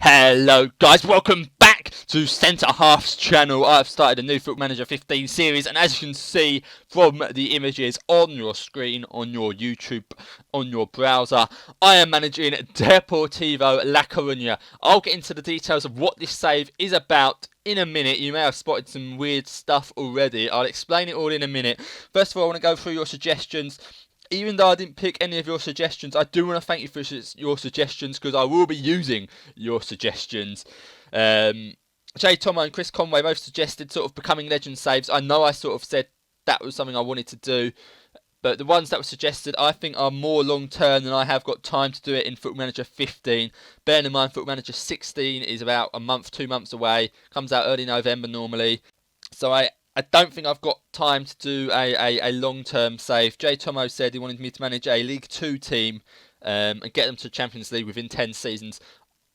Hello guys, welcome back to Centre Half's channel. I've started a new Football Manager 15 series, and as you can see from the images on your screen, on your YouTube, on your browser, I am managing Deportivo La Coruña. I'll get into the details of what this save is about in a minute. You may have spotted some weird stuff already. I'll explain it all in a minute. First of all, I want to go through your suggestions. Even though I didn't pick any of your suggestions, I do want to thank you for your suggestions, because I will be using your suggestions. Jay Tomo and Chris Conway both suggested sort of becoming legend saves. I know I sort of said that was something I wanted to do, but the ones that were suggested I think are more long term than I have got time to do it in Football Manager 15. Bearing in mind Football Manager 16 is about a month, 2 months away. Comes out early November normally. So I don't think I've got time to do a long-term save. Jay Tomo said he wanted me to manage a League 2 team and get them to Champions League within 10 seasons.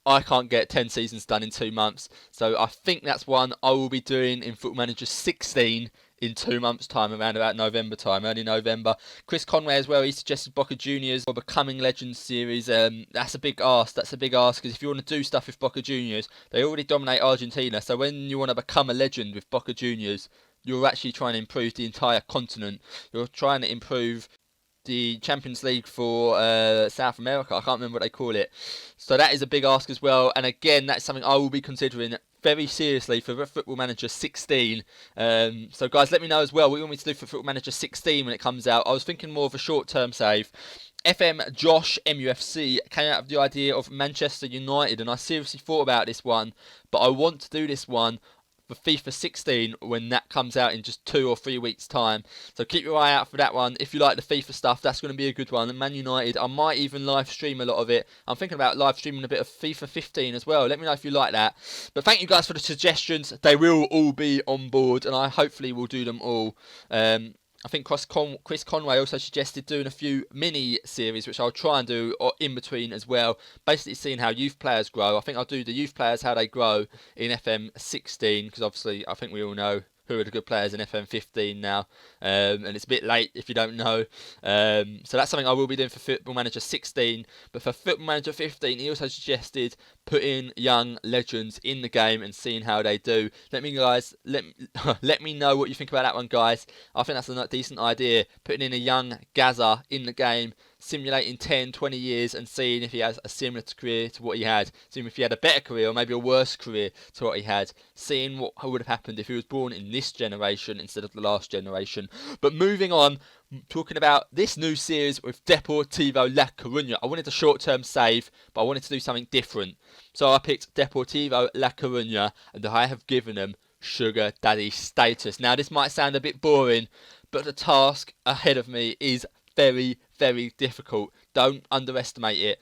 I can't get 10 seasons done in 2 months. So I think that's one I will be doing in Football Manager 16 in 2 months' time, around about November time, early November. Chris Conway as well, he suggested Boca Juniors or Becoming Legends series. That's a big ask. That's a big ask, because if you want to do stuff with Boca Juniors, they already dominate Argentina. So when you want to become a legend with Boca Juniors, you're actually trying to improve the entire continent. You're trying to improve the Champions League for South America. I can't remember what they call it. So that is a big ask as well. And again, that's something I will be considering very seriously for Football Manager 16. So guys, let me know as well what you want me to do for Football Manager 16 when it comes out. I was thinking more of a short-term save. FM Josh MUFC came out of the idea of Manchester United, and I seriously thought about this one, but I want to do this one for FIFA 16 when that comes out in just 2 or 3 weeks time. So keep your eye out for that one. If you like the FIFA stuff, that's going to be a good one. And Man United, I might even live stream a lot of it. I'm thinking about live streaming a bit of FIFA 15 as well. Let me know if you like that. But thank you guys for the suggestions. They will all be on board, and I hopefully will do them all. I think Chris Conway also suggested doing a few mini series, which I'll try and do in between as well. Basically seeing how youth players grow. I think I'll do the youth players, how they grow in FM16, because obviously I think we all know who are the good players in FM15 now, and it's a bit late if you don't know. So that's something I will be doing for Football Manager 16. But for Football Manager 15, he also suggested putting young legends in the game and seeing how they do. Let me know what you think about that one, guys. I think that's a decent idea. Putting in a young Gaza in the game, simulating 10, 20 years and seeing if he has a similar career to what he had. Seeing if he had a better career or maybe a worse career to what he had. Seeing what would have happened if he was born in this generation instead of the last generation. But moving on, talking about this new series with Deportivo La Coruña. I wanted a short-term save, but I wanted to do something different. So I picked Deportivo La Coruña, and I have given them Sugar Daddy status. Now this might sound a bit boring, but the task ahead of me is very, very difficult. Don't underestimate it.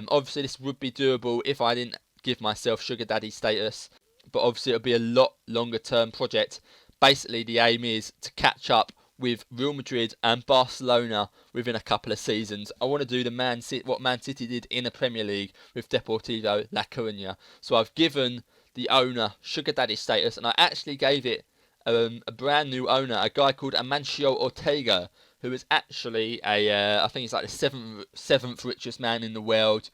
Obviously this would be doable if I didn't give myself Sugar Daddy status, but obviously it'll be a lot longer term project. Basically the aim is to catch up with Real Madrid and Barcelona within a couple of seasons. I want to do what Man City did in the Premier League with Deportivo La Coruña. So I've given the owner Sugar Daddy status, and I actually gave it a brand new owner, a guy called Amancio Ortega, who is actually I think he's like the seventh richest man in the world.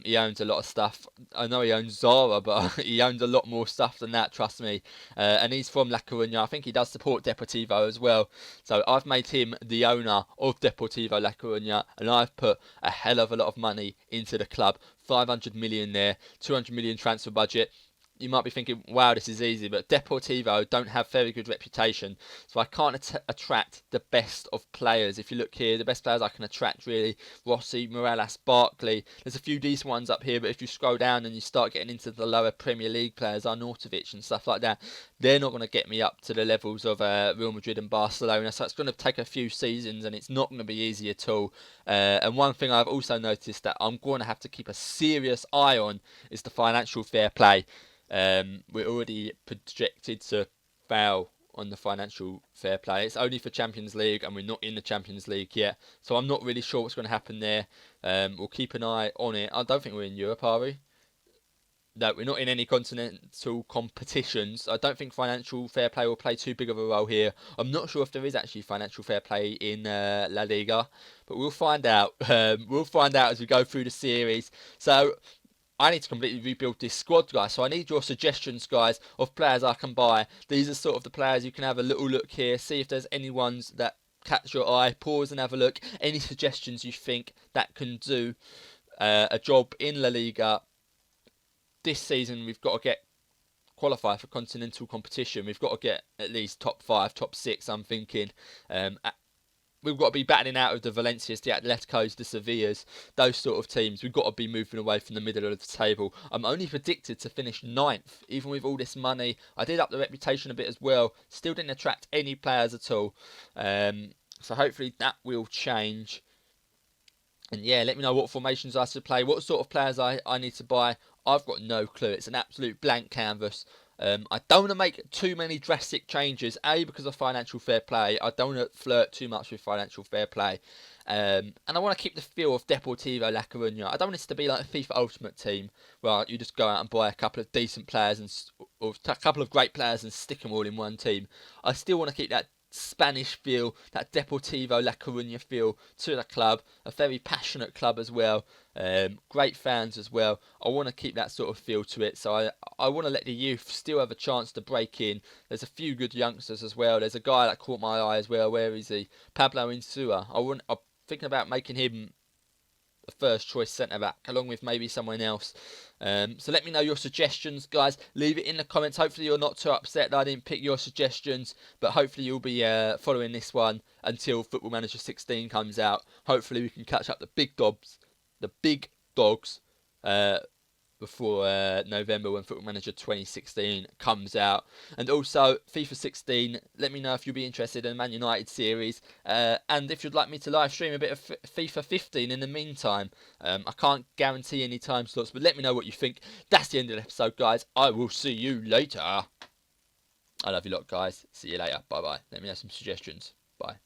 He owns a lot of stuff. I know he owns Zara, but he owns a lot more stuff than that, trust me. And he's from La Coruña. I think he does support Deportivo as well. So I've made him the owner of Deportivo La Coruña, and I've put a hell of a lot of money into the club. 500 million there, 200 million transfer budget. You might be thinking, wow, this is easy, but Deportivo don't have very good reputation, so I can't attract the best of players. If you look here, the best players I can attract really, Rossi, Morales, Barkley. There's a few decent ones up here, but if you scroll down and you start getting into the lower Premier League players, Arnautovic and stuff like that, they're not going to get me up to the levels of Real Madrid and Barcelona, so it's going to take a few seasons, and it's not going to be easy at all. And one thing I've also noticed that I'm going to have to keep a serious eye on is the financial fair play. We're already projected to fail on the financial fair play. It's only for Champions League, and we're not in the Champions League yet, so I'm not really sure what's going to happen there. We'll keep an eye on it. I don't think we're in Europe, are we? No, we're not in any continental competitions. I don't think financial fair play will play too big of a role here. I'm not sure if there is actually financial fair play in La Liga, but we'll find out. We'll find out as we go through the series. So I need to completely rebuild this squad, guys. So I need your suggestions, guys, of players I can buy. These are sort of the players you can have a little look here, see if there's any ones that catch your eye, pause and have a look. Any suggestions you think that can do a job in La Liga. This season we've got to get qualify for continental competition. We've got to get at least top 5, top 6, I'm thinking. We've got to be battling out of the Valencias, the Atleticos, the Sevillas, those sort of teams. We've got to be moving away from the middle of the table. I'm only predicted to finish 9th, even with all this money. I did up the reputation a bit as well. Still didn't attract any players at all. So hopefully that will change. And yeah, let me know what formations I should play, what sort of players I need to buy. I've got no clue. It's an absolute blank canvas. I don't want to make too many drastic changes, A, because of financial fair play. I don't want to flirt too much with financial fair play. And I want to keep the feel of Deportivo La Coruña. I don't want this to be like a FIFA Ultimate Team, where you just go out and buy a couple of decent players or a couple of great players and stick them all in one team. I still want to keep that Spanish feel, that Deportivo La Coruña feel to the club. A very passionate club as well. Great fans as well. I want to keep that sort of feel to it. So I want to let the youth still have a chance to break in. There's a few good youngsters as well. There's a guy that caught my eye as well. Where is he? Pablo Insua. I'm thinking about making him the first choice centre back, along with maybe someone else. So let me know your suggestions, guys. Leave it in the comments. Hopefully you're not too upset that I didn't pick your suggestions, but hopefully you'll be following this one until Football Manager 16 comes out. Hopefully we can catch up the big dogs, before November when Football Manager 2016 comes out. And also FIFA 16, let me know if you'll be interested in the Man United series, and if you'd like me to live stream a bit of FIFA 15 in the meantime. I can't guarantee any time slots, but let me know what you think. That's the end of the episode, guys. I will see you later. I love you lot, guys. See you later. Bye bye. Let me know some suggestions. Bye.